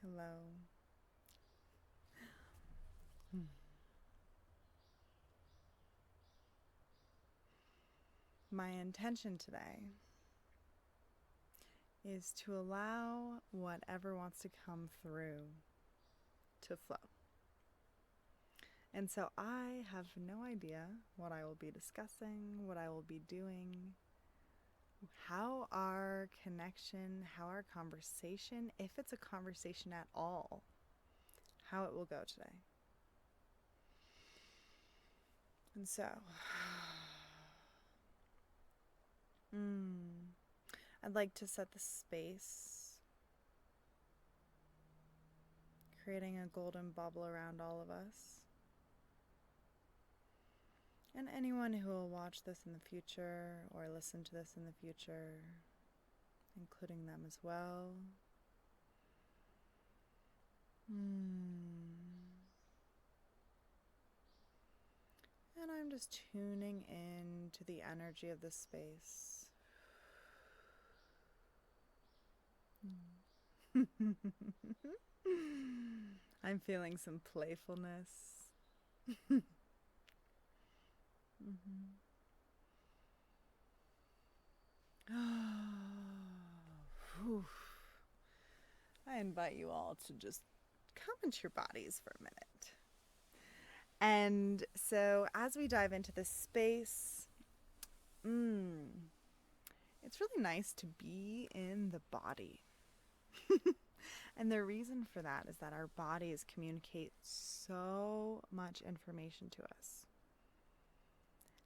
Hello. My intention today is to allow whatever wants to come through to flow. And so I have no idea what I will be discussing, what I will be doing, how our connection, how our conversation, if it's a conversation at all, how it will go today. And so, I'd like to set the space, creating a golden bubble around all of us. And anyone who will watch this in the future or listen to this in the future, including them as well. And I'm just tuning in to the energy of this space. I'm feeling some playfulness. I invite you all to just come into your bodies for a minute. And so as we dive into this space, it's really nice to be in the body. And the reason for that is that our bodies communicate so much information to us.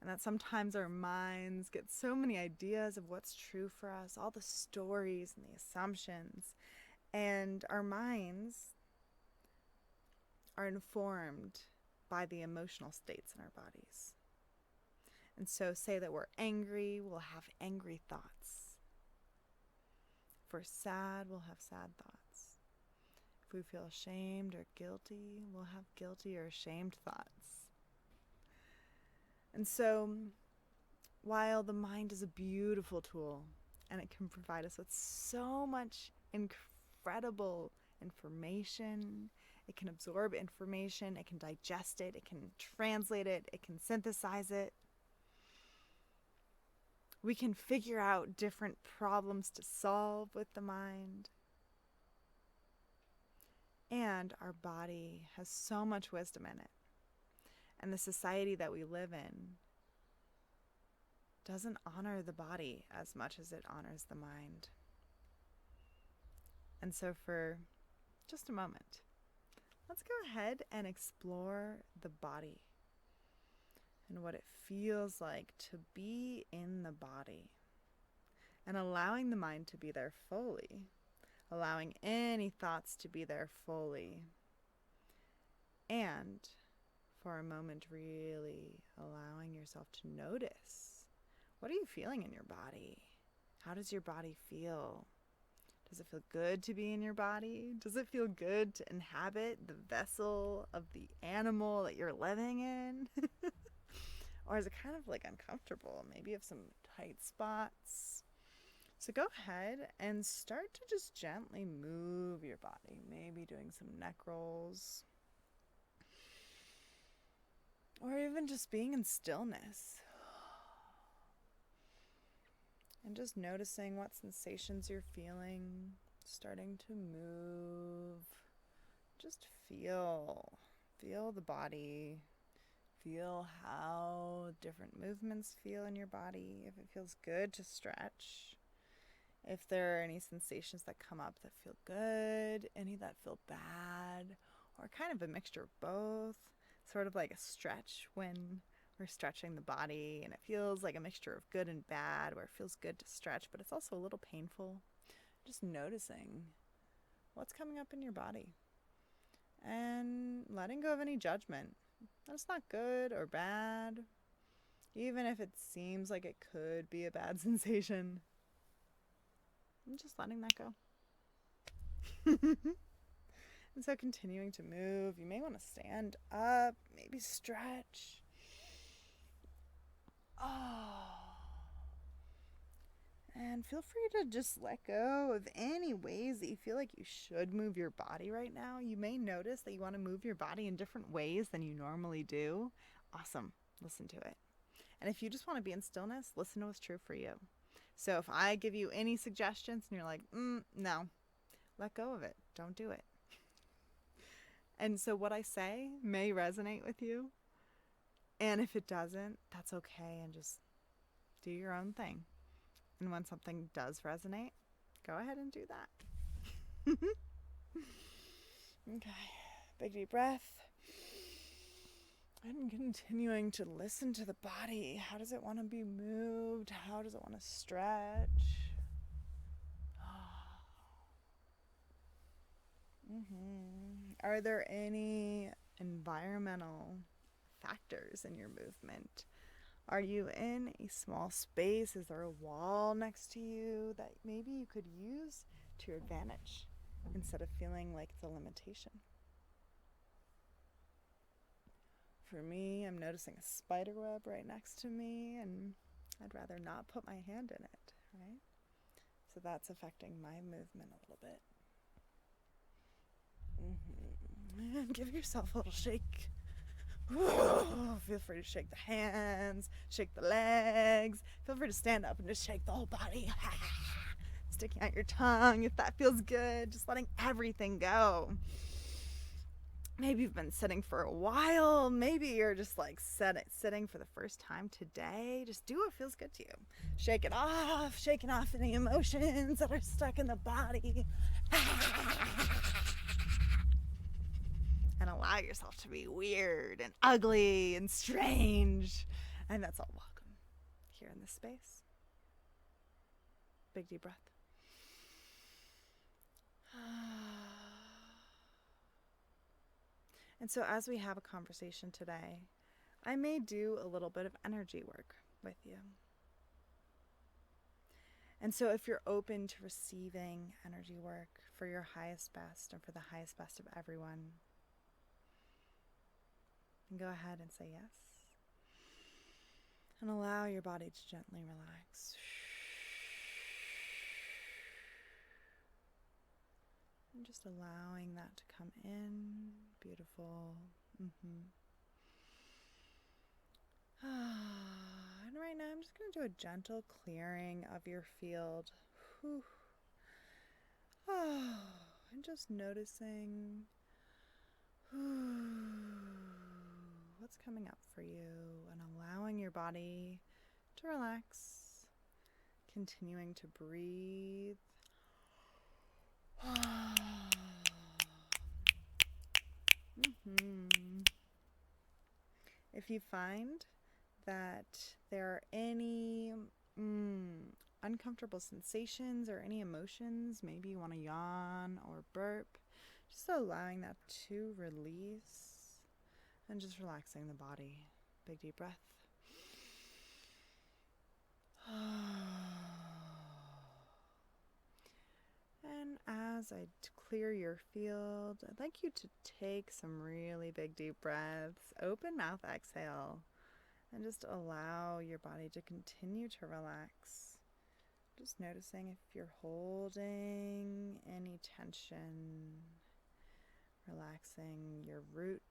And that sometimes our minds get so many ideas of what's true for us, all the stories and the assumptions. And our minds are informed by the emotional states in our bodies. And so say that we're angry, we'll have angry thoughts. If we're sad, we'll have sad thoughts. If we feel ashamed or guilty, we'll have guilty or ashamed thoughts. And so, while the mind is a beautiful tool and it can provide us with so much incredible information, it can absorb information, it can digest it, it can translate it, it can synthesize it. We can figure out different problems to solve with the mind. And our body has so much wisdom in it. And the society that we live in doesn't honor the body as much as it honors the mind. And so for just a moment, let's go ahead and explore the body and what it feels like to be in the body and allowing the mind to be there fully, allowing any thoughts to be there fully, and for a moment really allowing yourself to notice, what are you feeling in your body? How does your body feel? Does it feel good to be in your body? Does it feel good to inhabit the vessel of the animal that you're living in? Or is it kind of like uncomfortable? Maybe you have some tight spots. So go ahead and start to just gently move your body. Maybe doing some neck rolls. Or even just being in stillness. And just noticing what sensations you're feeling, starting to move. Just feel the body. Feel how different movements feel in your body. If it feels good to stretch. If there are any sensations that come up that feel good, any that feel bad, or kind of a mixture of both. Sort of like a stretch when we're stretching the body, and it feels like a mixture of good and bad, where it feels good to stretch, but it's also a little painful. Just noticing what's coming up in your body and letting go of any judgment. That's not good or bad, even if it seems like it could be a bad sensation. I'm just letting that go. And so continuing to move, you may want to stand up, maybe stretch. And feel free to just let go of any ways that you feel like you should move your body right now. You may notice that you want to move your body in different ways than you normally do. Awesome. Listen to it. And if you just want to be in stillness, listen to what's true for you. So if I give you any suggestions and you're like, no, let go of it. Don't do it. And so what I say may resonate with you. And if it doesn't, that's okay. And just do your own thing. And when something does resonate, go ahead and do that. Okay. Big deep breath. And continuing to listen to the body. How does it want to be moved? How does it want to stretch? Are there any environmental factors in your movement? Are you in a small space? Is there a wall next to you that maybe you could use to your advantage instead of feeling like it's a limitation? For me, I'm noticing a spider web right next to me, and I'd rather not put my hand in it, right? So that's affecting my movement a little bit. And give yourself a little shake. Feel free to shake the hands, shake the legs. Feel free to stand up and just shake the whole body. Sticking out your tongue if that feels good. Just letting everything go. Maybe you've been sitting for a while. Maybe you're just like sitting for the first time today. Just do what feels good to you. Shake it off, shaking off any emotions that are stuck in the body. And allow yourself to be weird and ugly and strange. And that's all welcome here in this space. Big deep breath. And so as we have a conversation today, I may do a little bit of energy work with you. And so if you're open to receiving energy work for your highest best and for the highest best of everyone, then go ahead and say yes. And allow your body to gently relax. And just allowing that to come in. Beautiful. And right now I'm just going to do a gentle clearing of your field. And just noticing what's coming up for you and allowing your body to relax. Continuing to breathe. If you find that there are any uncomfortable sensations or any emotions, maybe you want to yawn or burp, just allowing that to release and just relaxing the body. Big deep breath. And as I clear your field, I'd like you to take some really big deep breaths, open mouth exhale, and just allow your body to continue to relax. Just noticing if you're holding any tension, relaxing your root,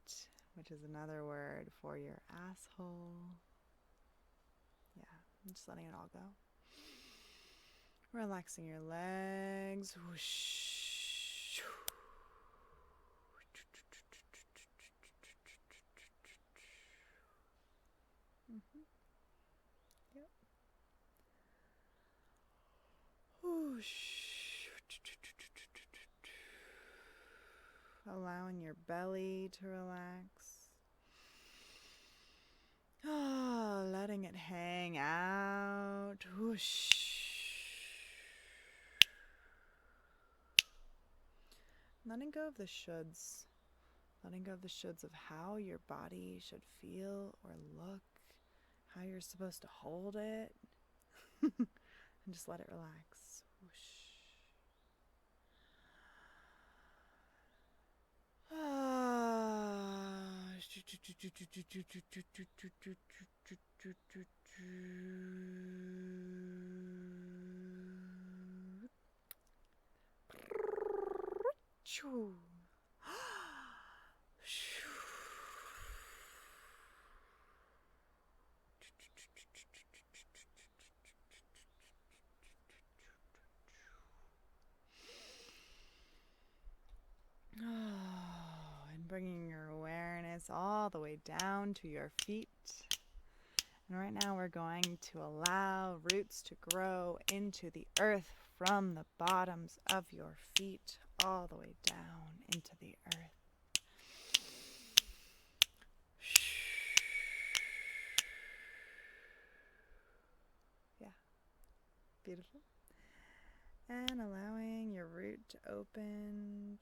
which is another word for your asshole. Yeah, I'm just letting it all go. Relaxing your legs. Whoosh. Yep. Whoosh. Allowing your belly to relax. Letting it hang out. Whoosh. Letting go of the shoulds. Letting go of the shoulds of how your body should feel or look, how you're supposed to hold it. And just let it relax. Whoosh. Shoo. And bringing your awareness all the way down to your feet. And right now we're going to allow roots to grow into the earth from the bottoms of your feet all the way down into the earth. Yeah, beautiful. And allowing your root to open.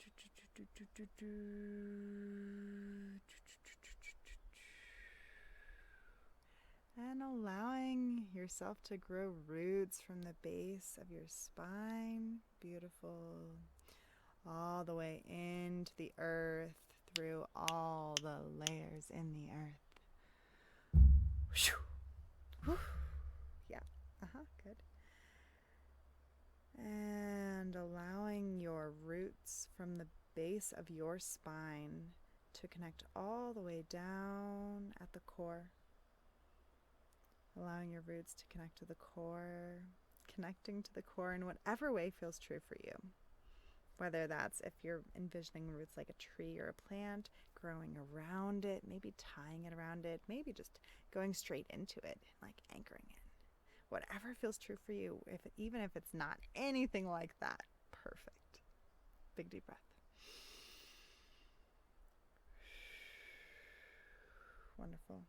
And allowing yourself to grow roots from the base of your spine. Beautiful. All the way into the earth, through all the layers in the earth. Yeah, good. And allowing your roots from the base of your spine to connect all the way down at the core. Allowing your roots to connect to the core, connecting to the core in whatever way feels true for you. Whether that's if you're envisioning roots like a tree or a plant, growing around it, maybe tying it around it, maybe just going straight into it, like anchoring it. Whatever feels true for you, even if it's not anything like that, perfect. Big deep breath. Wonderful.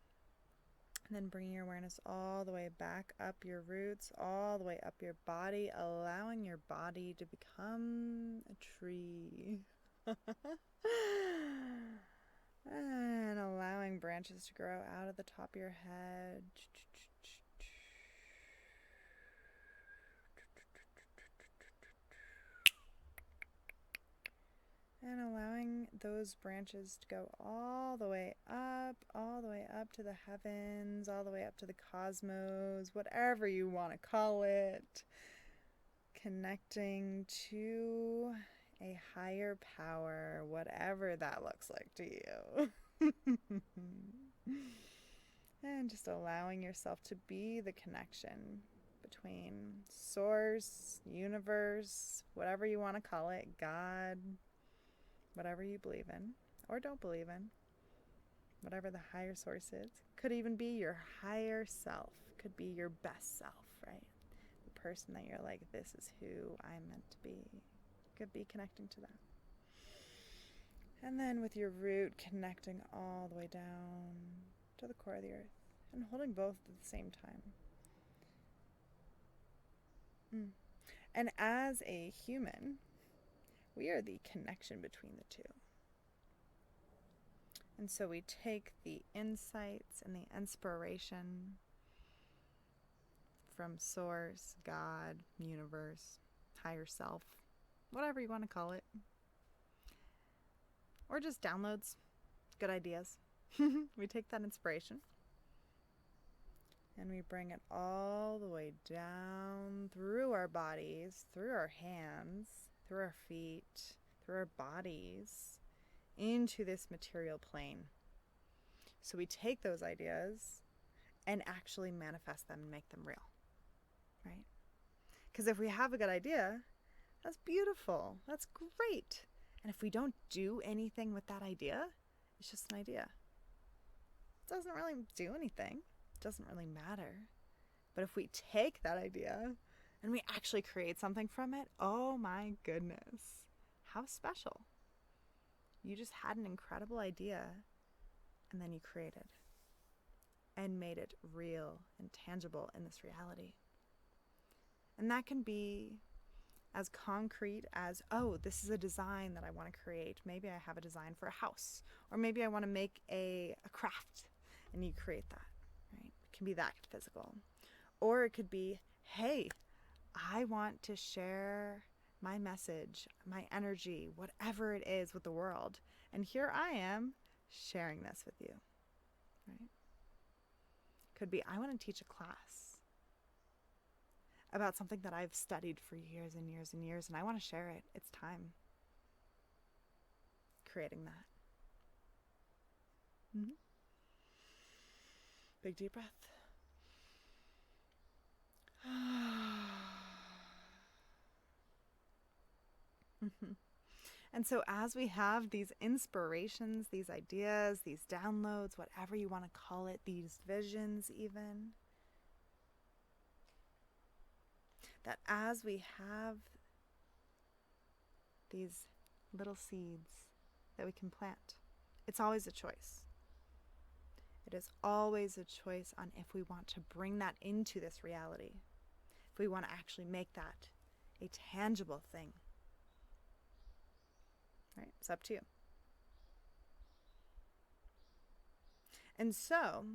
And then bringing your awareness all the way back up your roots, all the way up your body, allowing your body to become a tree. And allowing branches to grow out of the top of your head. And allowing those branches to go all the way up to the heavens, all the way up to the cosmos, whatever you want to call it. Connecting to a higher power, whatever that looks like to you. And just allowing yourself to be the connection between source, universe, whatever you want to call it, God, whatever you believe in or don't believe in, whatever the higher source is. Could even be your higher self, could be your best self, right? The person that you're like, this is who I'm meant to be. Could be connecting to that. And then with your root connecting all the way down to the core of the earth and holding both at the same time. And as a human, we are the connection between the two. And so we take the insights and the inspiration from source, God, universe, higher self, whatever you want to call it. Or just downloads, good ideas. We take that inspiration and we bring it all the way down through our bodies, through our hands, through our feet, through our bodies, into this material plane. So we take those ideas and actually manifest them and make them real, right? Because if we have a good idea, that's beautiful. That's great. And if we don't do anything with that idea, it's just an idea. It doesn't really do anything. It doesn't really matter. But if we take that idea and we actually create something from it, oh my goodness, how special. You just had an incredible idea and then you created and made it real and tangible in this reality. And that can be as concrete as, oh, this is a design that I want to create. Maybe I have a design for a house, or maybe I want to make a craft, and you create that, right? It can be that physical. Or it could be, hey, I want to share my message, my energy, whatever it is with the world. And here I am sharing this with you, right? Could be, I want to teach a class about something that I've studied for years and years and years, and I want to share it. It's time. creating that. Mm-hmm. Big deep breath. Mm-hmm. And so as we have these inspirations, these ideas, these downloads, whatever you want to call it, these visions even, that as we have these little seeds that we can plant, it's always a choice. It is always a choice on if we want to bring that into this reality, if we want to actually make that a tangible thing. Right? It's up to you. And so,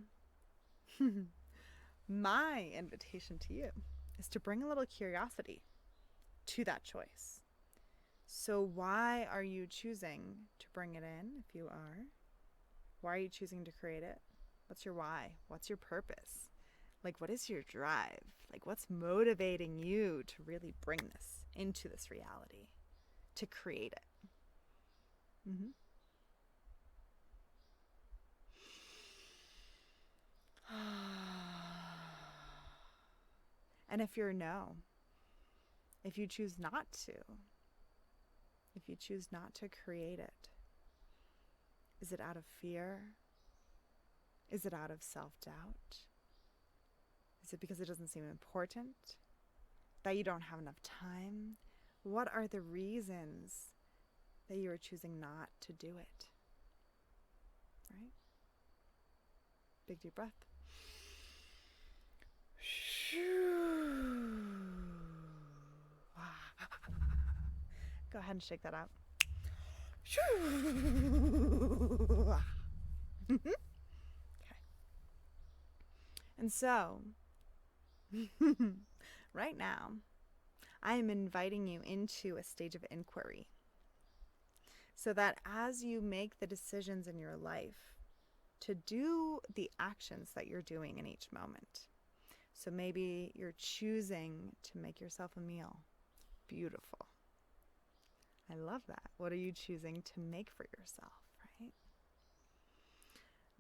my invitation to you is to bring a little curiosity to that choice. So why are you choosing to bring it in if you are? Why are you choosing to create it? What's your why? What's your purpose? Like, what is your drive? Like, what's motivating you to really bring this into this reality, to create it? Mm-hmm. And if you're no, if you choose not to, if you choose not to create it, is it out of fear? Is it out of self-doubt? Is it because it doesn't seem important? That you don't have enough time? What are the reasons that you are choosing not to do it? Right? Big deep breath. Go ahead and shake that out. Okay. And so, right now, I am inviting you into a stage of inquiry so that as you make the decisions in your life to do the actions that you're doing in each moment. So maybe you're choosing to make yourself a meal. Beautiful. I love that. What are you choosing to make for yourself, right?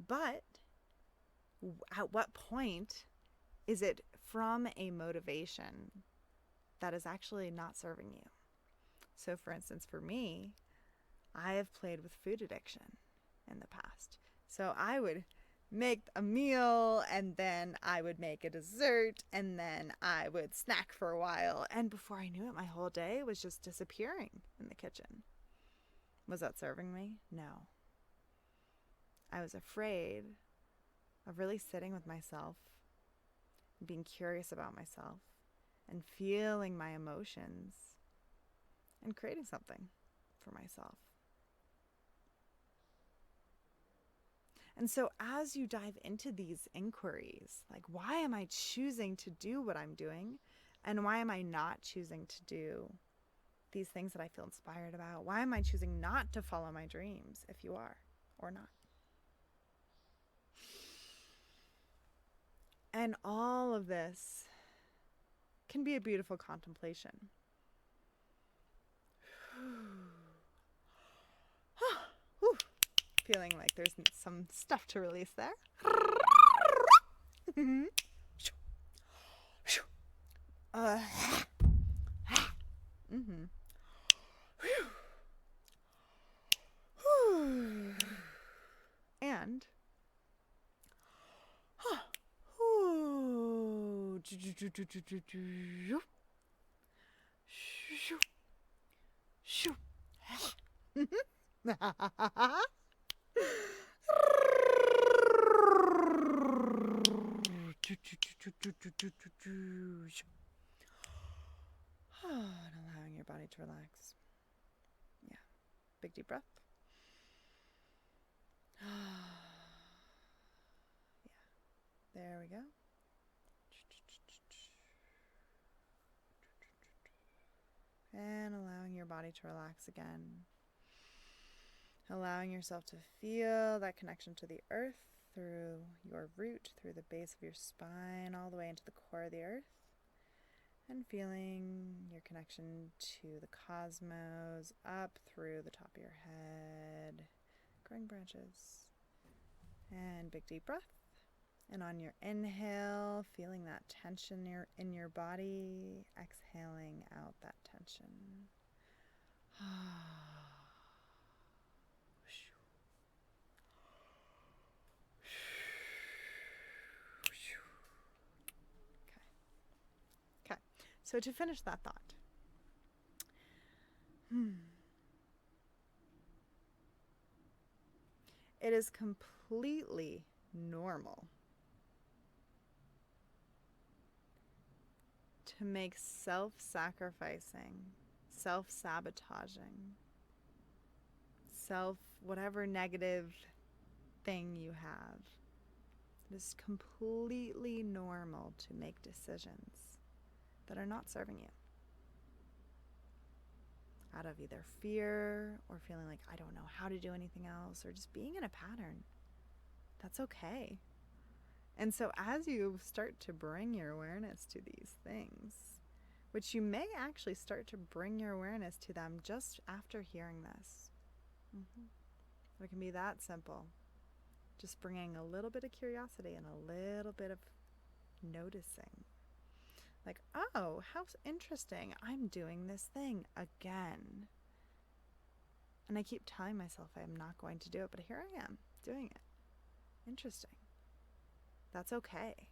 But at what point is it from a motivation that is actually not serving you? So for instance, for me, I have played with food addiction in the past. So I would make a meal and then I would make a dessert and then I would snack for a while. And before I knew it, my whole day was just disappearing in the kitchen. Was that serving me? No. I was afraid of really sitting with myself, being curious about myself, and feeling my emotions and creating something for myself. And so as you dive into these inquiries, like, why am I choosing to do what I'm doing? And why am I not choosing to do these things that I feel inspired about? Why am I choosing not to follow my dreams, if you are or not? And all of this can be a beautiful contemplation. Feeling like there's some stuff to release there. Mm-hmm. And and allowing your body to relax. Yeah. Big deep breath. Yeah. There we go. And allowing your body to relax again. Allowing yourself to feel that connection to the earth through your root, through the base of your spine, all the way into the core of the earth. And feeling your connection to the cosmos up through the top of your head, growing branches. And big deep breath. And on your inhale, feeling that tension in your body, exhaling out that tension. Okay. So to finish that thought, it is completely normal to make self-sacrificing, self-sabotaging, whatever negative thing you have. It is completely normal to make decisions that are not serving you. Out of either fear or feeling like I don't know how to do anything else, or just being in a pattern. That's okay. And so as you start to bring your awareness to these things, which you may actually start to bring your awareness to them just after hearing this. It can be that simple. Just bringing a little bit of curiosity and a little bit of noticing. Like, oh, how interesting. I'm doing this thing again. And I keep telling myself I'm not going to do it, but here I am doing it. Interesting. That's okay.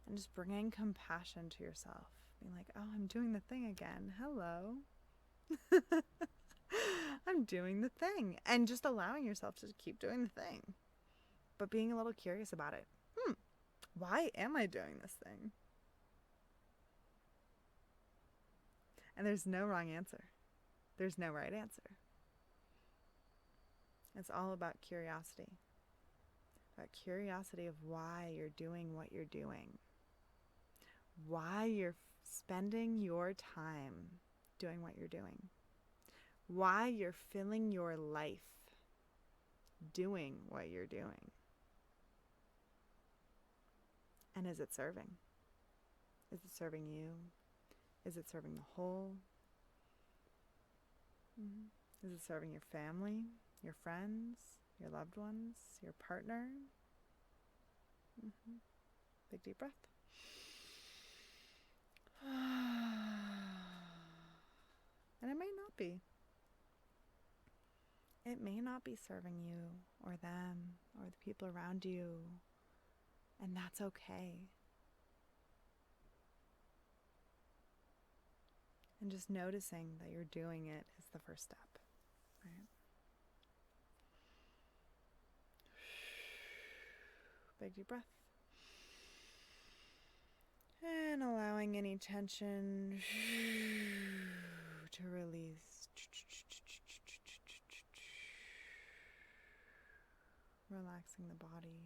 And just bringing compassion to yourself. Being like, oh, I'm doing the thing again. Hello. I'm doing the thing. And just allowing yourself to keep doing the thing. But being a little curious about it. Why am I doing this thing? And there's no wrong answer. There's no right answer. It's all about curiosity. About curiosity of why you're doing what you're doing. Why you're spending your time doing what you're doing. Why you're filling your life doing what you're doing. And is it serving? Is it serving you? Is it serving the whole? Is it serving your family, your friends, your loved ones, your partner? Big deep breath. And it may not be. It may not be serving you or them or the people around you. And that's okay. And just noticing that you're doing it is the first step, right? Big deep breath. And allowing any tension to release. Relaxing the body.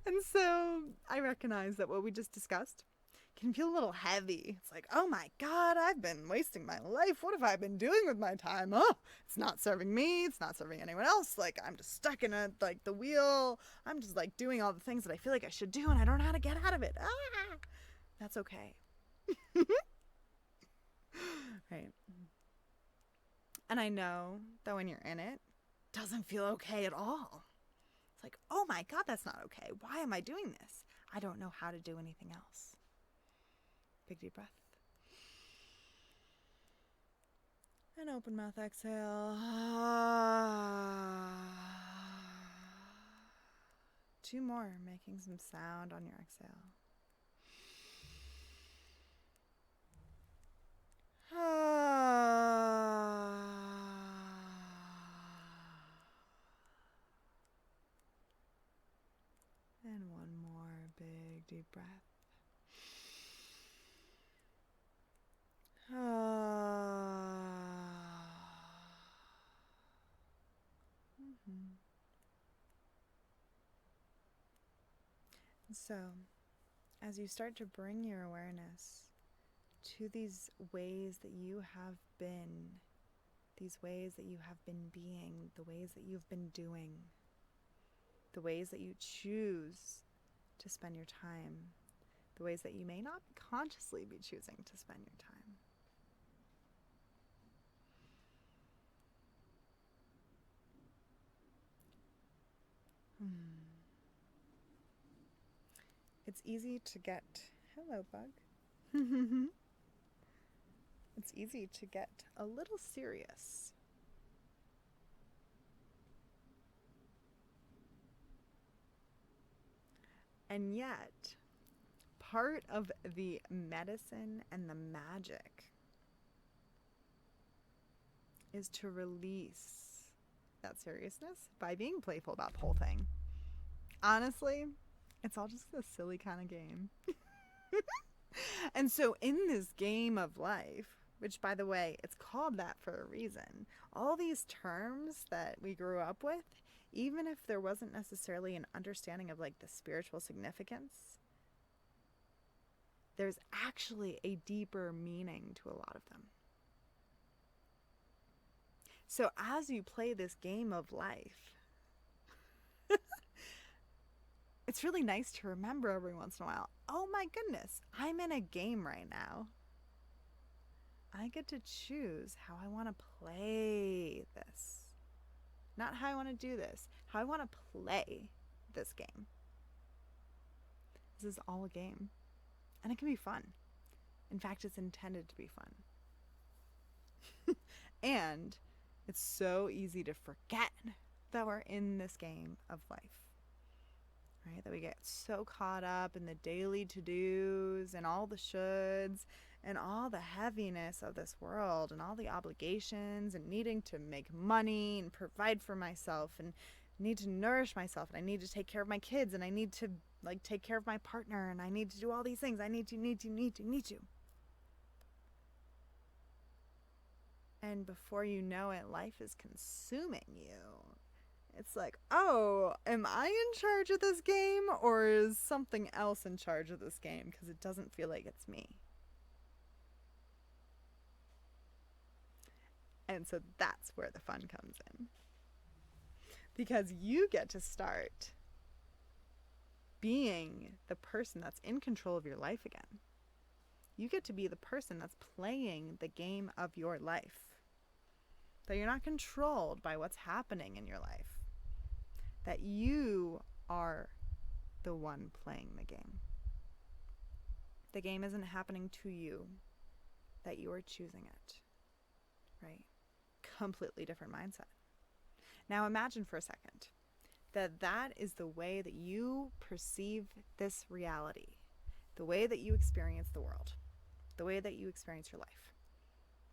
And so I recognize that what we just discussed can feel a little heavy. It's like, oh my God, I've been wasting my life. What have I been doing with my time? Oh, it's not serving me. It's not serving anyone else. Like, I'm just stuck in the wheel. I'm just like doing all the things that I feel like I should do and I don't know how to get out of it. That's okay. Right. And I know that when you're in it, it doesn't feel okay at all. It's like, oh my God, that's not okay. Why am I doing this? I don't know how to do anything else. Big deep breath. And open mouth exhale. 2 more, making some sound on your exhale. And 1 more big deep breath. So as you start to bring your awareness to these ways that you have been, these ways that you have been being, the ways that you've been doing, the ways that you choose to spend your time, the ways that you may not consciously be choosing to spend your time. It's easy to get, hello bug. It's easy to get a little serious. And yet, part of the medicine and the magic is to release that seriousness by being playful about the whole thing. Honestly, it's all just a silly kind of game. And so in this game of life, which by the way, it's called that for a reason, all these terms that we grew up with, even if there wasn't necessarily an understanding of like the spiritual significance, there's actually a deeper meaning to a lot of them. So as you play this game of life, it's really nice to remember every once in a while, oh my goodness, I'm in a game right now. I get to choose how I want to play this. Not how I want to do this, how I want to play this game. This is all a game. And it can be fun. In fact, it's intended to be fun. And it's so easy to forget that we're in this game of life. Right? That we get so caught up in the daily to-dos and all the shoulds and all the heaviness of this world and all the obligations and needing to make money and provide for myself and need to nourish myself and I need to take care of my kids and I need to like take care of my partner and I need to do all these things. I need to. And before you know it, life is consuming you. It's like, oh, am I in charge of this game or is something else in charge of this game? Because it doesn't feel like it's me. And so that's where the fun comes in. Because you get to start being the person that's in control of your life again. You get to be the person that's playing the game of your life. That you're not controlled by what's happening in your life. That you are the one playing the game. The game isn't happening to you, that you are choosing it, right? Completely different mindset. Now imagine for a second that that is the way that you perceive this reality, the way that you experience the world, the way that you experience your life.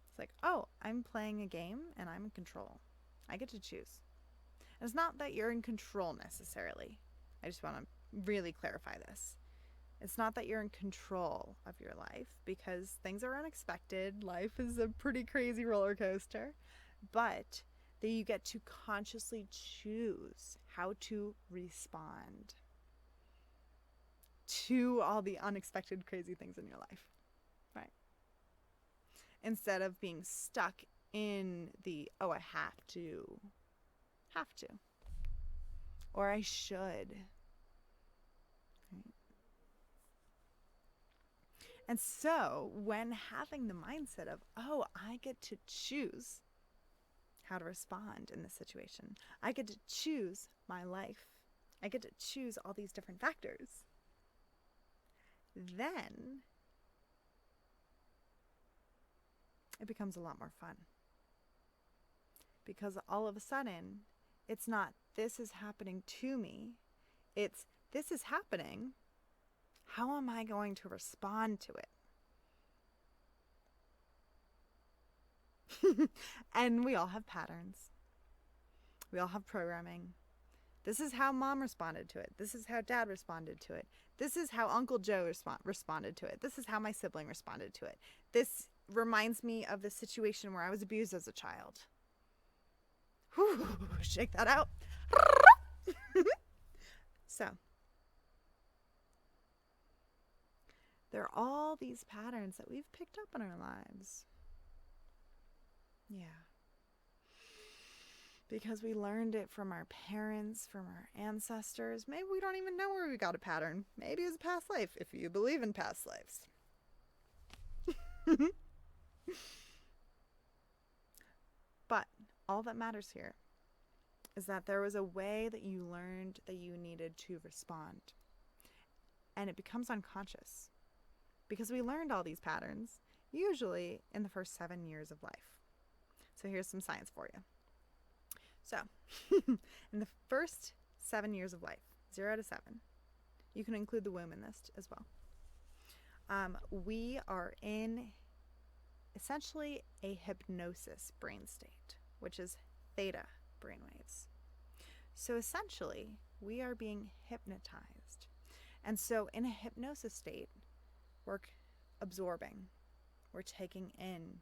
It's like, oh, I'm playing a game and I'm in control. I get to choose. It's not that you're in control necessarily. I just want to really clarify this. It's not that you're in control of your life because things are unexpected. Life is a pretty crazy roller coaster. But that you get to consciously choose how to respond to all the unexpected crazy things in your life. Right? Instead of being stuck in the, oh, I have to, or I should. Right? And so when having the mindset of, oh, I get to choose how to respond in this situation, I get to choose my life, I get to choose all these different factors, then it becomes a lot more fun. Because all of a sudden, it's not, this is happening to me. It's, this is happening. How am I going to respond to it? And we all have patterns. We all have programming. This is how mom responded to it. This is how dad responded to it. This is how Uncle Joe responded to it. This is how my sibling responded to it. This reminds me of the situation where I was abused as a child. Whew, shake that out. So, There are all these patterns that we've picked up in our lives. Yeah. Because we learned it from our parents, from our ancestors. Maybe we don't even know where we got a pattern. Maybe it's a past life, if you believe in past lives. But all that matters here is that there was a way that you learned that you needed to respond. And it becomes unconscious. Because we learned all these patterns, usually in the first 7 years of life. So here's some science for you. So, in the first 7 years of life, 0 to 7, you can include the womb in this as well. We are in essentially a hypnosis brain state, which is theta brainwaves. So essentially, we are being hypnotized. And so in a hypnosis state, we're absorbing, we're taking in,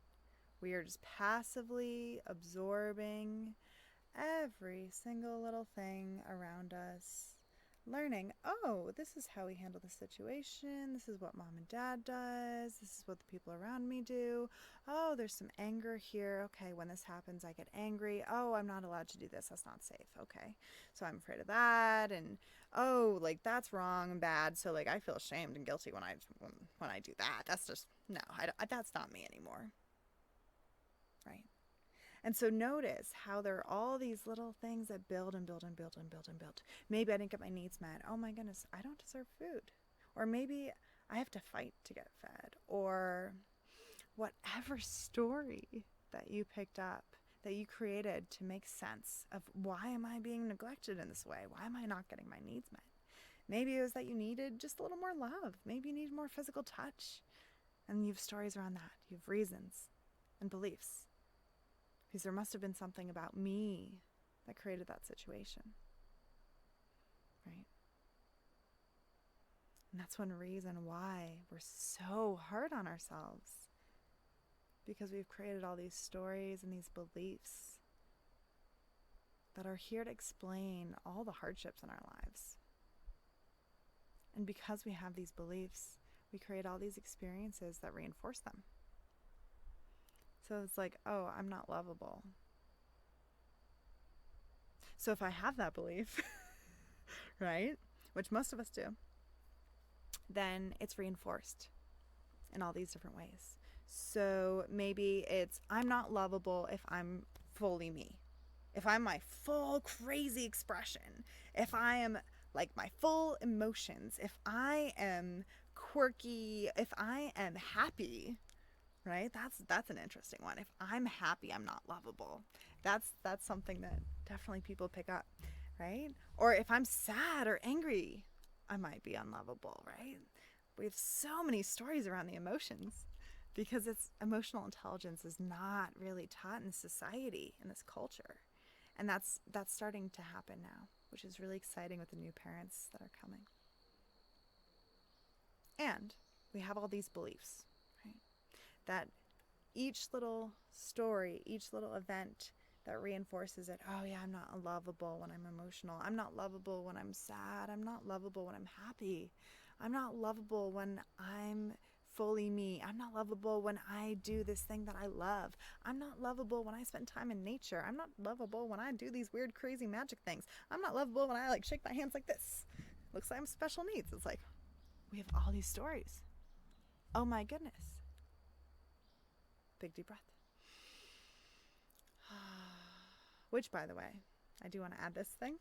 we are just passively absorbing every single little thing around us, learning, oh, this is how we handle the situation, this is what mom and dad does, this is what the people around me do, oh, there's some anger here, okay, when this happens I get angry, oh, I'm not allowed to do this, that's not safe, okay, so I'm afraid of that, and oh, like that's wrong and bad, so like I feel ashamed and guilty when I do that, that's just, no, that's not me anymore, right? And so notice how there are all these little things that build and build and build and build and build. Maybe I didn't get my needs met. Oh my goodness, I don't deserve food. Or maybe I have to fight to get fed. Or whatever story that you picked up, that you created to make sense of why am I being neglected in this way? Why am I not getting my needs met? Maybe it was that you needed just a little more love. Maybe you need more physical touch. And you have stories around that. You have reasons and beliefs. Because there must have been something about me that created that situation. Right? And that's one reason why we're so hard on ourselves. Because we've created all these stories and these beliefs that are here to explain all the hardships in our lives. And because we have these beliefs, we create all these experiences that reinforce them. So it's like, oh, I'm not lovable. So if I have that belief, right, which most of us do, then it's reinforced in all these different ways. So maybe it's, I'm not lovable if I'm fully me. If I'm my full crazy expression. If I am like my full emotions. If I am quirky. If I am happy. Right? That's an interesting one. If I'm happy, I'm not lovable. That's something that definitely people pick up, right? Or if I'm sad or angry, I might be unlovable, right? We have so many stories around the emotions because emotional intelligence is not really taught in society, in this culture. And that's starting to happen now, which is really exciting with the new parents that are coming. And we have all these beliefs, right? That each little story, each little event that reinforces it, oh yeah, I'm not lovable when I'm emotional. I'm not lovable when I'm sad. I'm not lovable when I'm happy. I'm not lovable when I'm fully me. I'm not lovable when I do this thing that I love. I'm not lovable when I spend time in nature. I'm not lovable when I do these weird, crazy magic things. I'm not lovable when I like shake my hands like this. Looks like I'm special needs. It's like, we have all these stories. Oh my goodness. Big deep breath. Which, by the way, I do want to add this thing.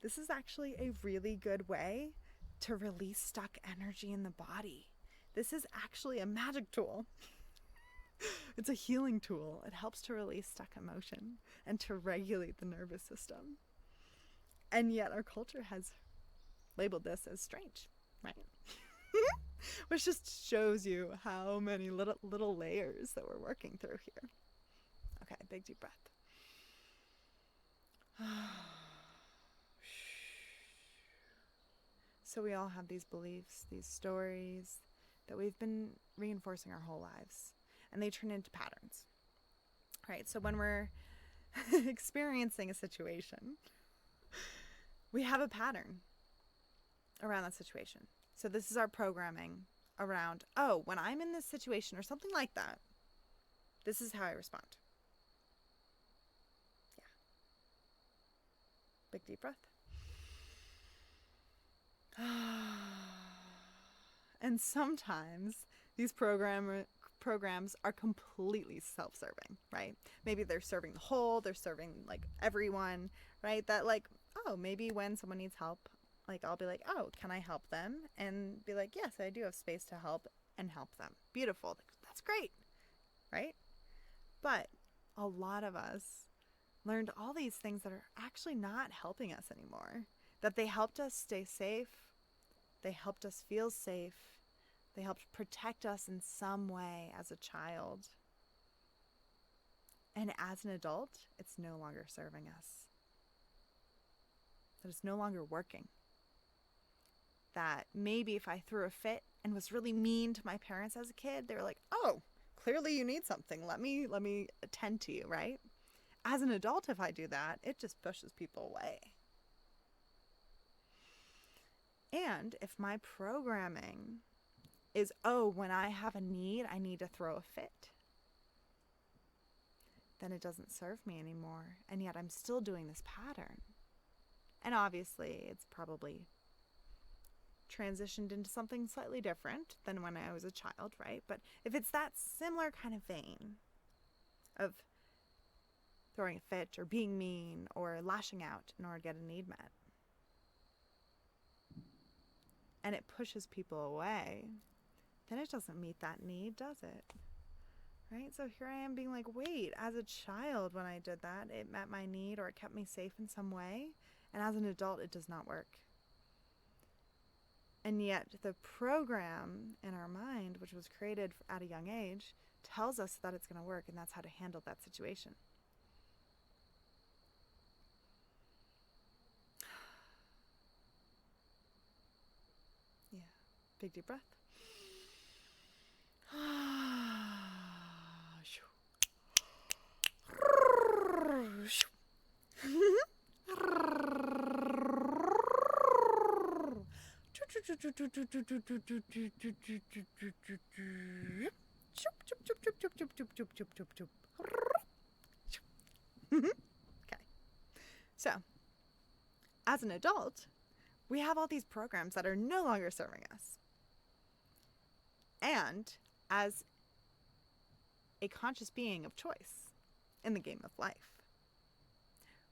This is actually a really good way to release stuck energy in the body. This is actually a magic tool. It's a healing tool. It helps to release stuck emotion and to regulate the nervous system. And yet our culture has labeled this as strange, right? Which just shows you how many little layers that we're working through here. Okay, big deep breath. So we all have these beliefs, these stories that we've been reinforcing our whole lives, and they turn into patterns. Right? So when we're experiencing a situation, we have a pattern around that situation. So this is our programming around, oh, when I'm in this situation or something like that, this is how I respond. Yeah. Big deep breath. And sometimes these programs are completely self-serving, right? Maybe they're serving the whole, they're serving like everyone, right? That like, oh, maybe when someone needs help, like I'll be like, oh, can I help them? And be like, yes, I do have space to help and help them. Beautiful. That's great, right? But a lot of us learned all these things that are actually not helping us anymore. That they helped us stay safe. They helped us feel safe. They helped protect us in some way as a child. And as an adult, it's no longer serving us. That it's no longer working. That maybe if I threw a fit and was really mean to my parents as a kid, they were like, oh, clearly you need something. Let me attend to you, right? As an adult, if I do that, it just pushes people away. And if my programming is, oh, when I have a need, I need to throw a fit, then it doesn't serve me anymore. And yet I'm still doing this pattern. And obviously, it's probably transitioned into something slightly different than when I was a child, right? But if it's that similar kind of vein of throwing a fit or being mean or lashing out in order to get a need met, and it pushes people away, then it doesn't meet that need, does it? Right? So here I am being like, wait, as a child when I did that, it met my need or it kept me safe in some way. And as an adult, it does not work. And yet the program in our mind, which was created at a young age, tells us that it's going to work, and that's how to handle that situation. Yeah. Big deep breath. Okay. So, as an adult, we have all these programs that are no longer serving us. And as a conscious being of choice in the game of life,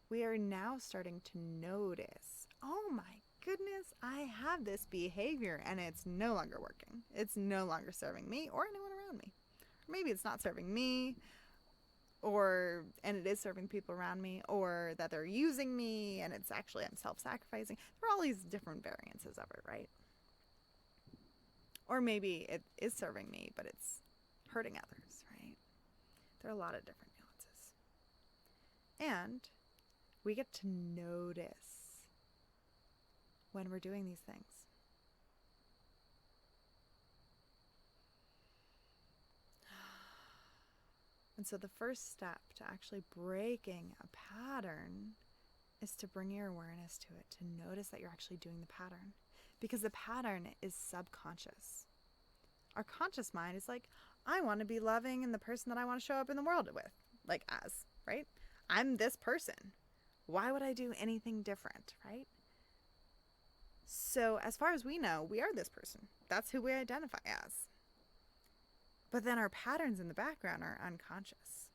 we are now starting to notice, oh my goodness, I have this behavior and it's no longer working. It's no longer serving me or anyone around me. Or maybe it's not serving me, and it is serving people around me, or that they're using me and it's actually I'm self-sacrificing. There are all these different variances of it, right? Or maybe it is serving me, but it's hurting others, right? There are a lot of different nuances. And we get to notice when we're doing these things. And so the first step to actually breaking a pattern is to bring your awareness to it, to notice that you're actually doing the pattern. Because the pattern is subconscious. Our conscious mind is like, I want to be loving and the person that I want to show up in the world with, like as, right? I'm this person. Why would I do anything different, right? So as far as we know, we are this person. That's who we identify as. But then our patterns in the background are unconscious.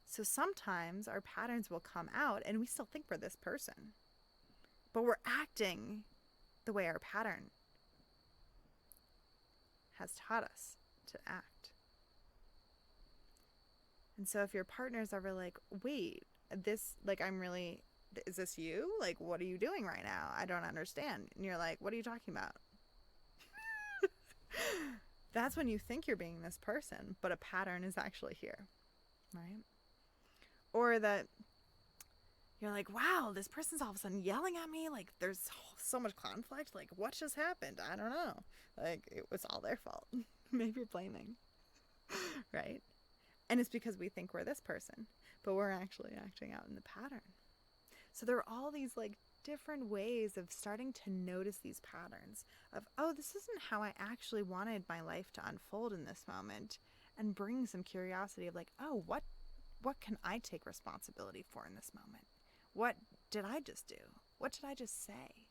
So sometimes our patterns will come out and we still think we're this person. But we're acting the way our pattern has taught us to act. And so if your partner's ever like, wait, this, like, is this you? Like, what are you doing right now? I don't understand. And you're like, what are you talking about? That's when you think you're being this person, but a pattern is actually here, right? Or that you're like, wow, this person's all of a sudden yelling at me. Like, there's so much conflict. Like, what just happened? I don't know. Like, it was all their fault. Maybe you're blaming, right? And it's because we think we're this person, but we're actually acting out in the pattern. So there are all these like different ways of starting to notice these patterns of, oh, this isn't how I actually wanted my life to unfold in this moment, and bring some curiosity of like, oh, what can I take responsibility for in this moment? What did I just do? What did I just say?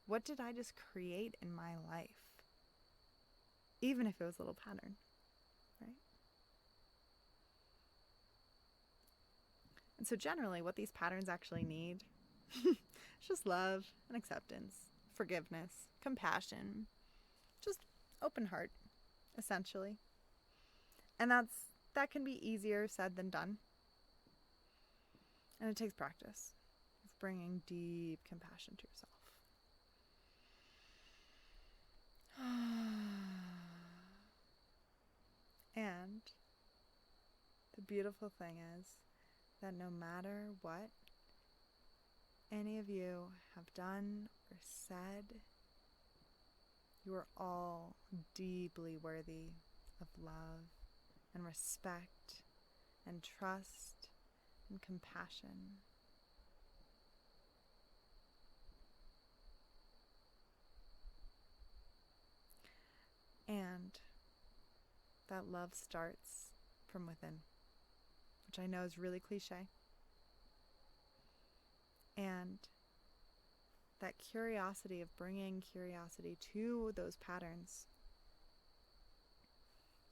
What did I just create in my life? Even if it was a little pattern, right? And so generally what these patterns actually need is just love and acceptance, forgiveness, compassion, just open heart, essentially. And that can be easier said than done. And it takes practice of bringing deep compassion to yourself. And the beautiful thing is that no matter what any of you have done or said, you are all deeply worthy of love and respect and trust and compassion. And that love starts from within, which I know is really cliche. And that curiosity of bringing curiosity to those patterns,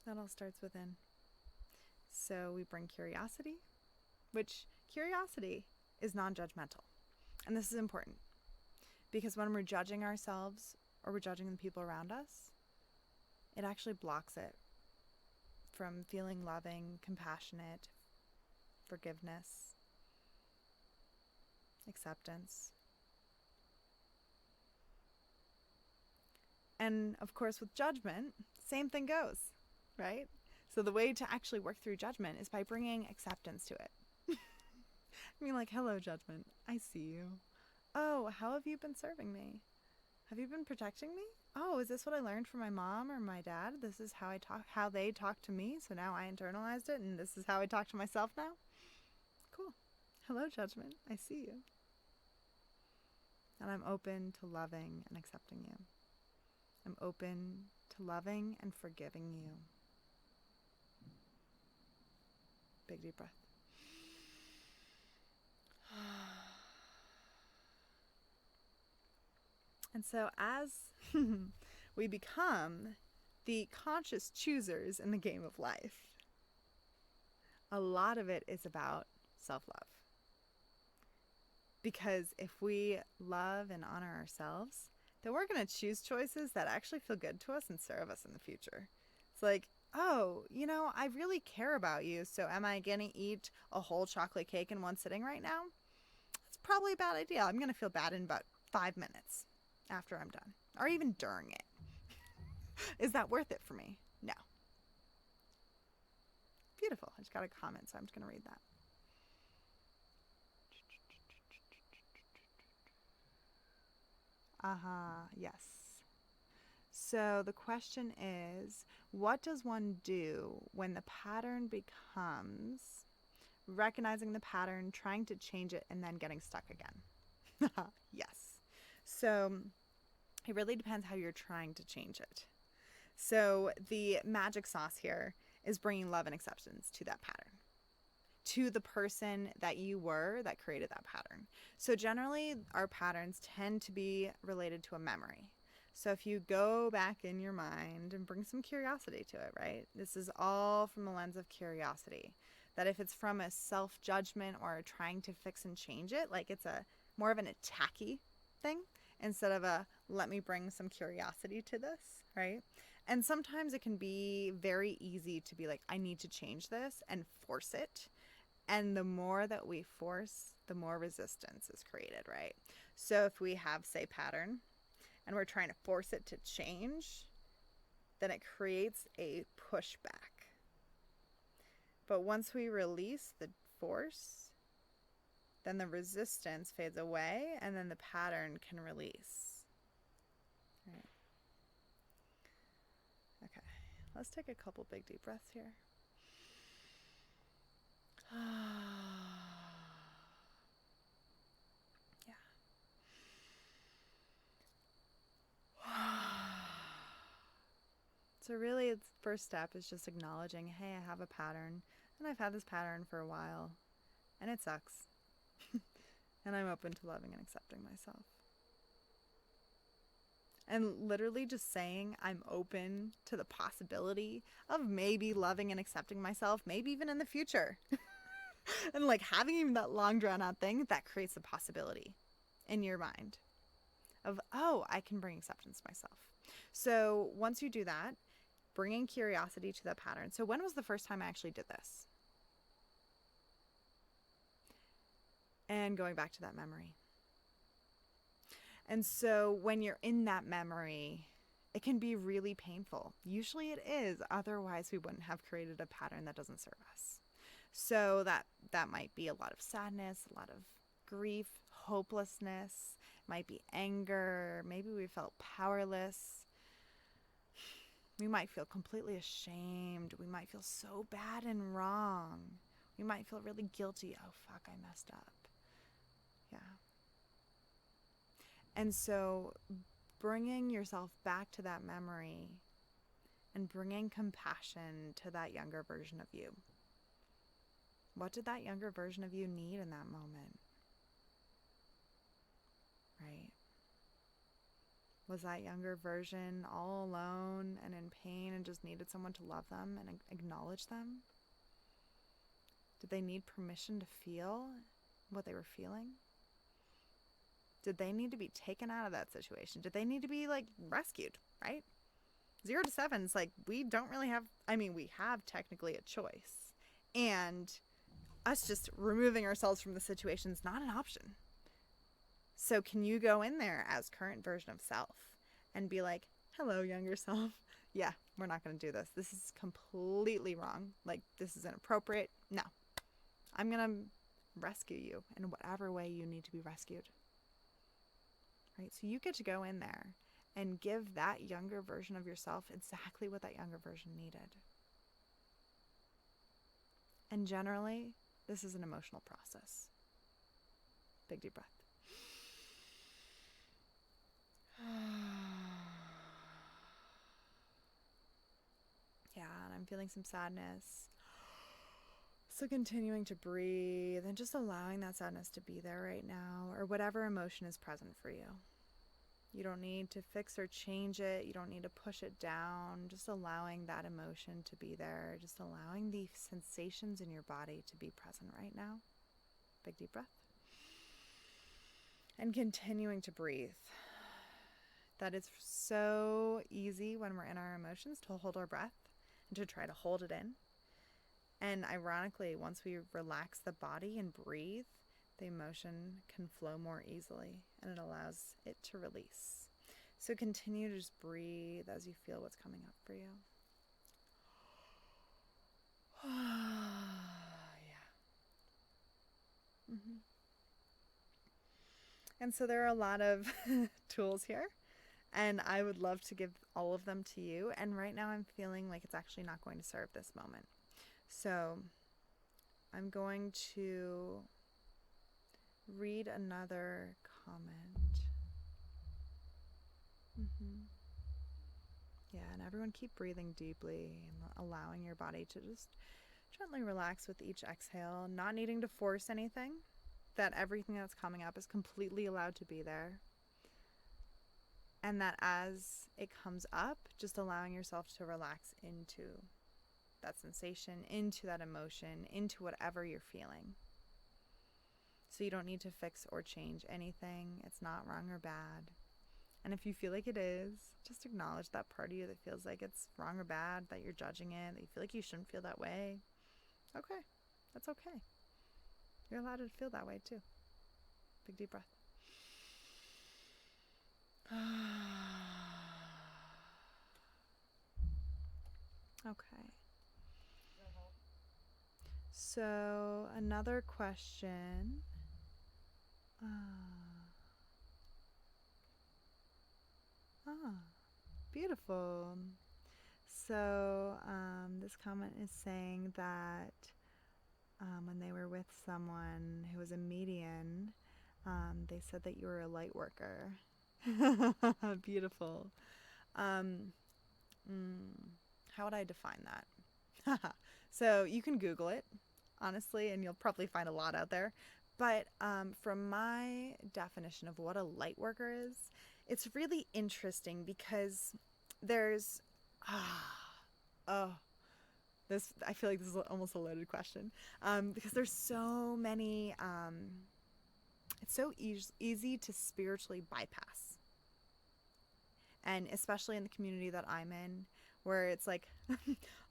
that all starts within. So we bring curiosity, which curiosity is non-judgmental. And this is important because when we're judging ourselves or we're judging the people around us, it actually blocks it from feeling loving, compassionate, forgiveness, acceptance. And of course, with judgment, same thing goes, right? So the way to actually work through judgment is by bringing acceptance to it. I mean, like, hello, judgment. I see you. Oh, how have you been serving me? Have you been protecting me? Oh, is this what I learned from my mom or my dad? This is how they talk to me. So now I internalized it, and this is how I talk to myself now. Cool. Hello, judgment. I see you. And I'm open to loving and accepting you. I'm open to loving and forgiving you. Big deep breath. And so as we become the conscious choosers in the game of life, a lot of it is about self-love. Because if we love and honor ourselves, then we're going to choose choices that actually feel good to us and serve us in the future. It's like, oh, I really care about you, so am I going to eat a whole chocolate cake in one sitting right now? That's probably a bad idea. I'm going to feel bad in about 5 minutes after I'm done, or even during it. Is that worth it for me? No. Beautiful. I just got a comment, so I'm just going to read that. Yes. So the question is, what does one do when the pattern becomes recognizing the pattern, trying to change it, and then getting stuck again? Yes. So it really depends how you're trying to change it. So the magic sauce here is bringing love and acceptance to that pattern, to the person that you were that created that pattern. So generally, our patterns tend to be related to a memory. So if you go back in your mind and bring some curiosity to it, right? This is all from a lens of curiosity. That if it's from a self-judgment or trying to fix and change it, like it's a more of an attacky thing instead of a let me bring some curiosity to this, right? And sometimes it can be very easy to be like, I need to change this and force it. And the more that we force, the more resistance is created, right? So if we have, say, pattern, and we're trying to force it to change, then it creates a pushback. But once we release the force, then the resistance fades away, and then the pattern can release. Right. Okay, let's take a couple big deep breaths here. Yeah. So really, the first step is just acknowledging, hey, I have a pattern, and I've had this pattern for a while, and it sucks. And I'm open to loving and accepting myself. And literally just saying I'm open to the possibility of maybe loving and accepting myself, maybe even in the future. And like having even that long drawn out thing, that creates a possibility in your mind of, oh, I can bring acceptance to myself. So once you do that, bringing curiosity to that pattern. So when was the first time I actually did this? And going back to that memory. And so when you're in that memory, it can be really painful. Usually it is. Otherwise, we wouldn't have created a pattern that doesn't serve us. So that might be a lot of sadness, a lot of grief, hopelessness, might be anger. Maybe we felt powerless. We might feel completely ashamed. We might feel so bad and wrong. We might feel really guilty. Oh, fuck, I messed up. Yeah. And so bringing yourself back to that memory and bringing compassion to that younger version of you. What did that younger version of you need in that moment? Right? Was that younger version all alone and in pain and just needed someone to love them and acknowledge them? Did they need permission to feel what they were feeling? Did they need to be taken out of that situation? Did they need to be like rescued, right? 0 to 7 is like, we don't really have, we have technically a choice. And us just removing ourselves from the situation is not an option. So can you go in there as current version of self and be like, hello, younger self. Yeah, we're not going to do this. This is completely wrong. Like, this is inappropriate. No, I'm going to rescue you in whatever way you need to be rescued. Right? So you get to go in there and give that younger version of yourself exactly what that younger version needed. And generally, this is an emotional process. Big deep breath. Yeah, and I'm feeling some sadness. So continuing to breathe and just allowing that sadness to be there right now, or whatever emotion is present for you. You don't need to fix or change it. You don't need to push it down. Just allowing that emotion to be there. Just allowing the sensations in your body to be present right now. Big deep breath. And continuing to breathe. That is so easy when we're in our emotions to hold our breath and to try to hold it in. And ironically, once we relax the body and breathe, the emotion can flow more easily and it allows it to release. So continue to just breathe as you feel what's coming up for you. Yeah. Mm-hmm. And so there are a lot of tools here, and I would love to give all of them to you. And right now I'm feeling like it's actually not going to serve this moment. So I'm going to read another comment. Yeah, and everyone keep breathing deeply and allowing your body to just gently relax with each exhale, not needing to force anything, that everything that's coming up is completely allowed to be there. And that as it comes up, just allowing yourself to relax into that sensation, into that emotion, into whatever you're feeling. So you don't need to fix or change anything. It's not wrong or bad. And if you feel like it is, just acknowledge that part of you that feels like it's wrong or bad, that you're judging it, that you feel like you shouldn't feel that way. Okay, that's okay. You're allowed to feel that way too. Big deep breath. Okay. So another question. Beautiful. So this comment is saying that when they were with someone who was a median, they said that you were a light worker. Beautiful. How would I define that? So you can Google it, honestly, and you'll probably find a lot out there. But from my definition of what a light worker is, it's really interesting because there's, oh, this, I feel like this is almost a loaded question, because there's so many, it's so easy to spiritually bypass. And especially in the community that I'm in, where it's like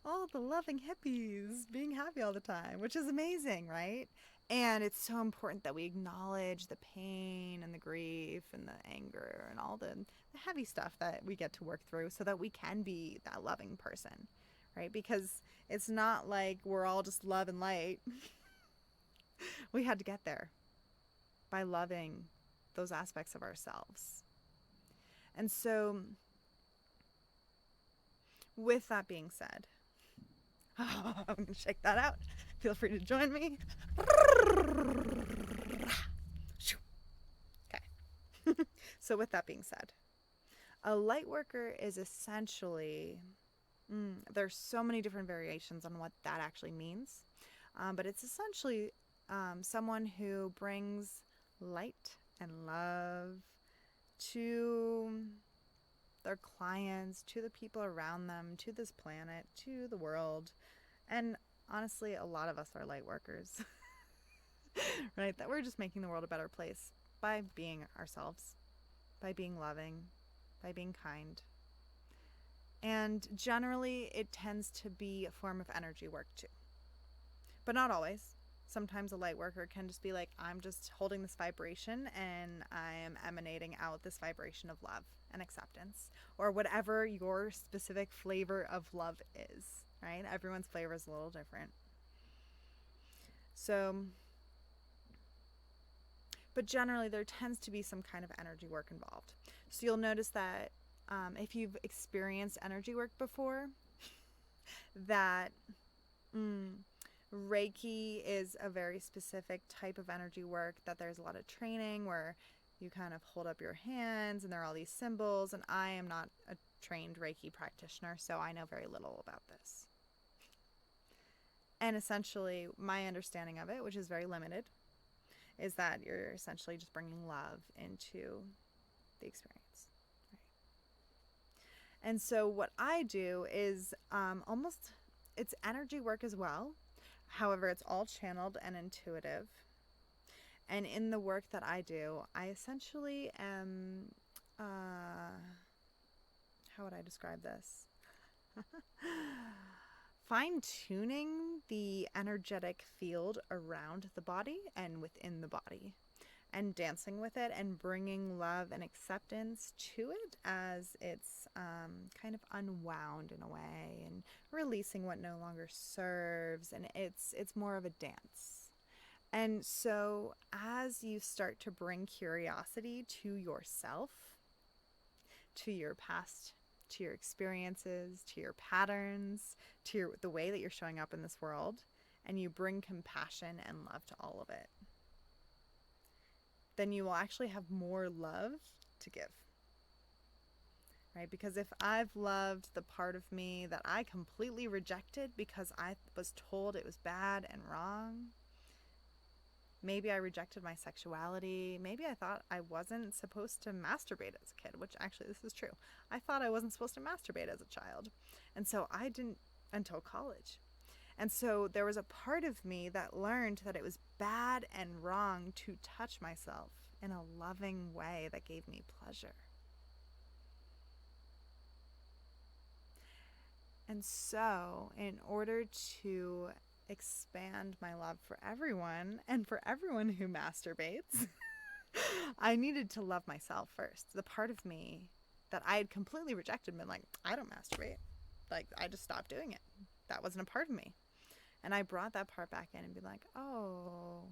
all the loving hippies being happy all the time, which is amazing, right? And it's so important that we acknowledge the pain and the grief and the anger and all the heavy stuff that we get to work through so that we can be that loving person, right? Because it's not like we're all just love and light. We had to get there by loving those aspects of ourselves. And so, with that being said, I'm going to shake that out. Feel free to join me. Okay. So, with that being said, a light worker is essentially, there's so many different variations on what that actually means, but it's essentially someone who brings light and love to their clients, to the people around them, to this planet, to the world. And honestly, a lot of us are light workers, right? That we're just making the world a better place by being ourselves, by being loving, by being kind. And generally, it tends to be a form of energy work too. But not always. Sometimes a light worker can just be like, I'm just holding this vibration and I am emanating out this vibration of love and acceptance, or whatever your specific flavor of love is, right? Everyone's flavor is a little different. So, but generally there tends to be some kind of energy work involved. So you'll notice that if you've experienced energy work before, that Reiki is a very specific type of energy work, that there's a lot of training where you kind of hold up your hands and there are all these symbols, and I am not a trained Reiki practitioner, so I know very little about this. And essentially, my understanding of it, which is very limited, is that you're essentially just bringing love into the experience. Right? And so what I do is it's energy work as well. However, it's all channeled and intuitive. And in the work that I do, I essentially am, how would I describe this? Fine-tuning the energetic field around the body and within the body, and dancing with it and bringing love and acceptance to it as it's kind of unwound in a way, and releasing what no longer serves, and it's more of a dance. And so as you start to bring curiosity to yourself, to your past, to your experiences, to your patterns, to the way that you're showing up in this world, and you bring compassion and love to all of it, then you will actually have more love to give. Right? Because if I've loved the part of me that I completely rejected because I was told it was bad and wrong, maybe I rejected my sexuality. Maybe I thought I wasn't supposed to masturbate as a kid, which actually this is true. I thought I wasn't supposed to masturbate as a child. And so I didn't until college. And so there was a part of me that learned that it was bad and wrong to touch myself in a loving way that gave me pleasure. And so in order to expand my love for everyone and for everyone who masturbates, I needed to love myself first. The part of me that I had completely rejected and been like, I don't masturbate. Like, I just stopped doing it. That wasn't a part of me. And I brought that part back in and be like, oh,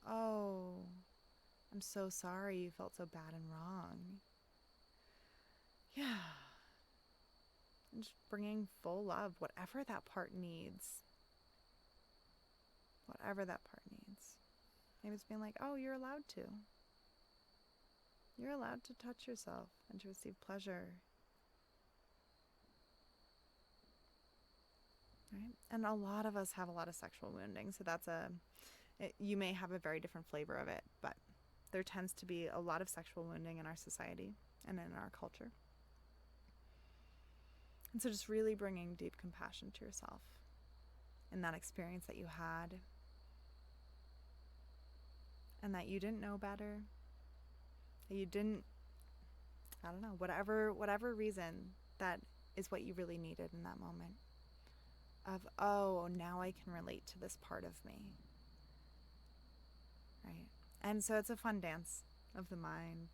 I'm so sorry you felt so bad and wrong. Yeah. And just bringing full love, whatever that part needs. Whatever that part needs. Maybe it's being like, oh, you're allowed to. You're allowed to touch yourself and to receive pleasure. right? And a lot of us have a lot of sexual wounding, so you may have a very different flavor of it, but there tends to be a lot of sexual wounding in our society and in our culture. And so just really bringing deep compassion to yourself in that experience that you had, and that you didn't know better, that you didn't, I don't know, whatever reason that is what you really needed in that moment of, oh, now I can relate to this part of me, right? And so it's a fun dance of the mind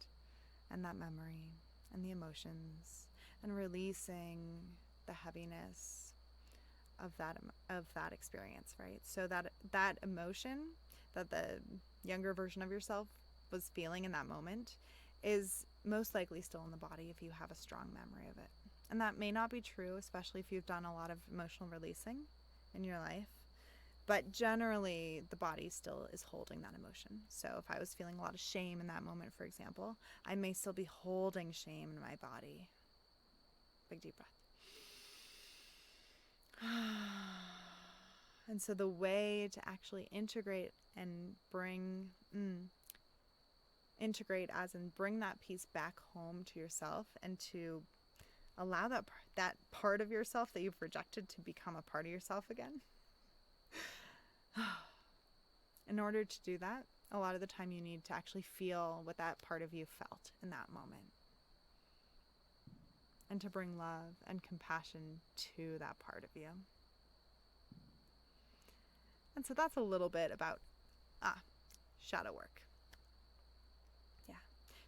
and that memory and the emotions and releasing the heaviness of that experience, right? So that emotion that the younger version of yourself was feeling in that moment is most likely still in the body if you have a strong memory of it. And that may not be true, especially if you've done a lot of emotional releasing in your life. But generally, the body still is holding that emotion. So if I was feeling a lot of shame in that moment, for example, I may still be holding shame in my body. Big deep breath. And so the way to actually integrate and integrate as in bring that piece back home to yourself and to allow that part of yourself that you've rejected to become a part of yourself again. In order to do that, a lot of the time you need to actually feel what that part of you felt in that moment. And to bring love and compassion to that part of you. And so that's a little bit about shadow work. Yeah.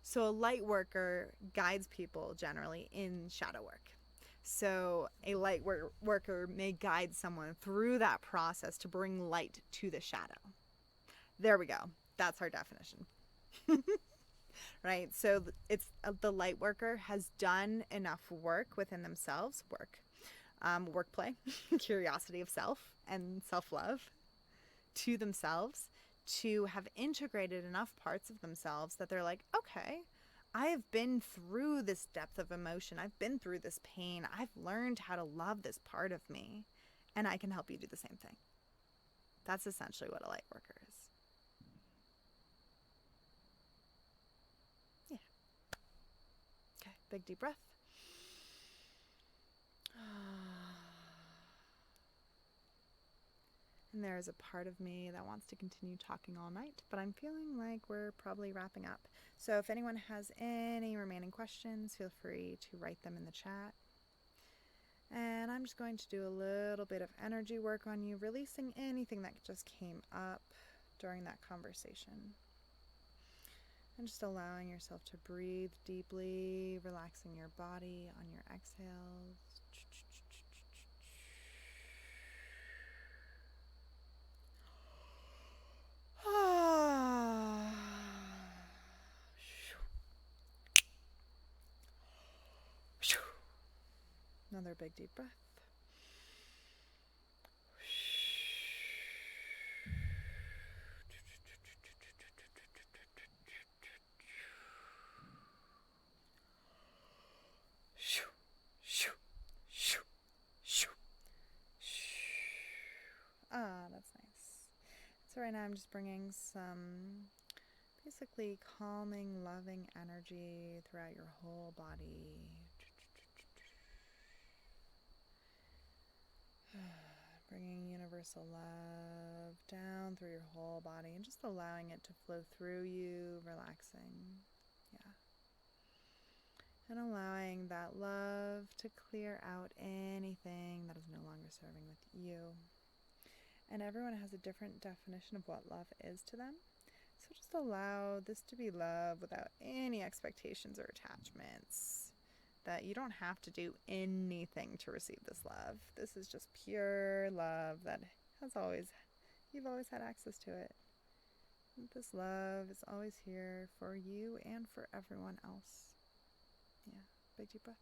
So a light worker guides people generally in shadow work. So a light worker may guide someone through that process to bring light to the shadow. There we go. That's our definition. Right? So it's the light worker has done enough work within themselves, work play, curiosity of self and self-love to themselves to have integrated enough parts of themselves that they're like, okay, I have been through this depth of emotion. I've been through this pain. I've learned how to love this part of me, and I can help you do the same thing. That's essentially what a light worker is. Yeah. Okay, big deep breath. And there is a part of me that wants to continue talking all night, but I'm feeling like we're probably wrapping up. So if anyone has any remaining questions, feel free to write them in the chat. And I'm just going to do a little bit of energy work on you, releasing anything that just came up during that conversation. And just allowing yourself to breathe deeply, relaxing your body on your exhales. Another big deep breath. That's nice. So right now I'm just bringing some basically calming, loving energy throughout your whole body. Bringing universal love down through your whole body and just allowing it to flow through you, relaxing. Yeah. And allowing that love to clear out anything that is no longer serving with you. And everyone has a different definition of what love is to them. So just allow this to be love without any expectations or attachments. That you don't have to do anything to receive this love. This is just pure love that you've always had access to it. And this love is always here for you and for everyone else. Yeah, big deep breath.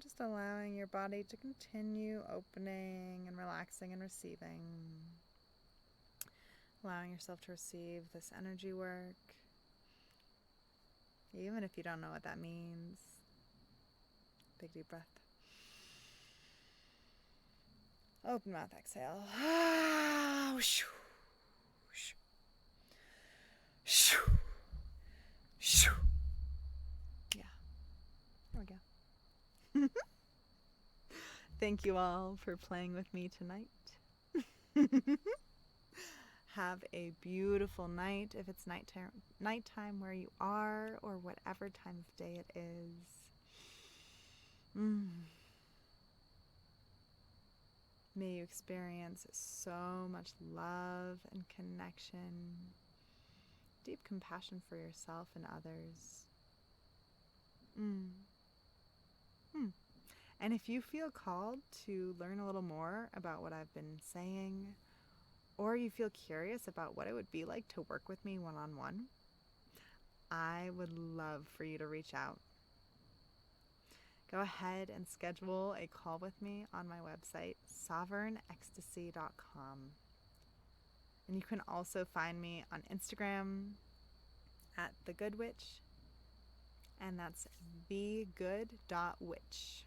Just allowing your body to continue opening and relaxing and receiving. Allowing yourself to receive this energy work, even if you don't know what that means. Big deep breath. Open mouth, exhale. Yeah, there we go. Thank you all for playing with me tonight. Have a beautiful night if it's nighttime where you are, or whatever time of day it is. May you experience so much love and connection, deep compassion for yourself and others. And if you feel called to learn a little more about what I've been saying, or you feel curious about what it would be like to work with me one-on-one, I would love for you to reach out. Go ahead and schedule a call with me on my website, sovereignEcstasy.com. And you can also find me on Instagram at thegoodwitch, and that's thegood.witch.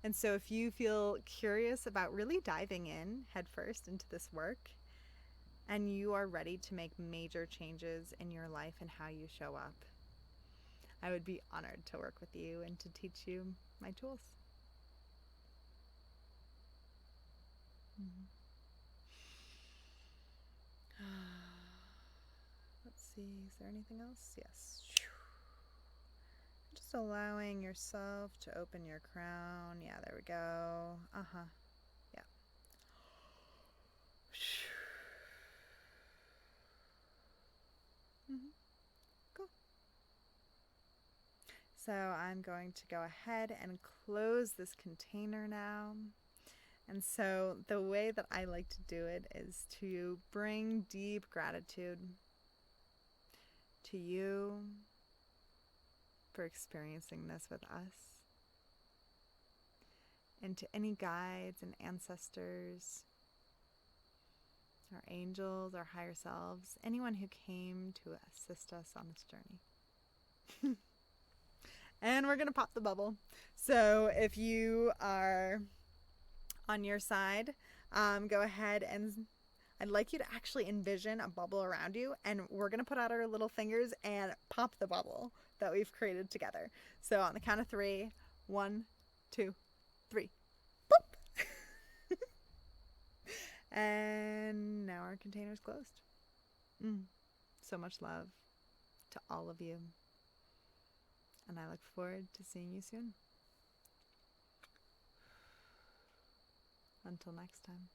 And so if you feel curious about really diving in headfirst into this work, and you are ready to make major changes in your life and how you show up, I would be honored to work with you and to teach you my tools. Let's see, is there anything else? Yes. Just allowing yourself to open your crown. Yeah, there we go. Yeah. Cool. So I'm going to go ahead and close this container now. And so the way that I like to do it is to bring deep gratitude to you for experiencing this with us, and to any guides and ancestors, our angels, our higher selves, anyone who came to assist us on this journey. And we're going to pop the bubble. So if you are on your side, go ahead, and I'd like you to actually envision a bubble around you, and we're going to put out our little fingers and pop the bubble that we've created together. So on the count of 3, 1, 2, 3. Boop! And now our container's closed. So much love to all of you. And I look forward to seeing you soon. Until next time.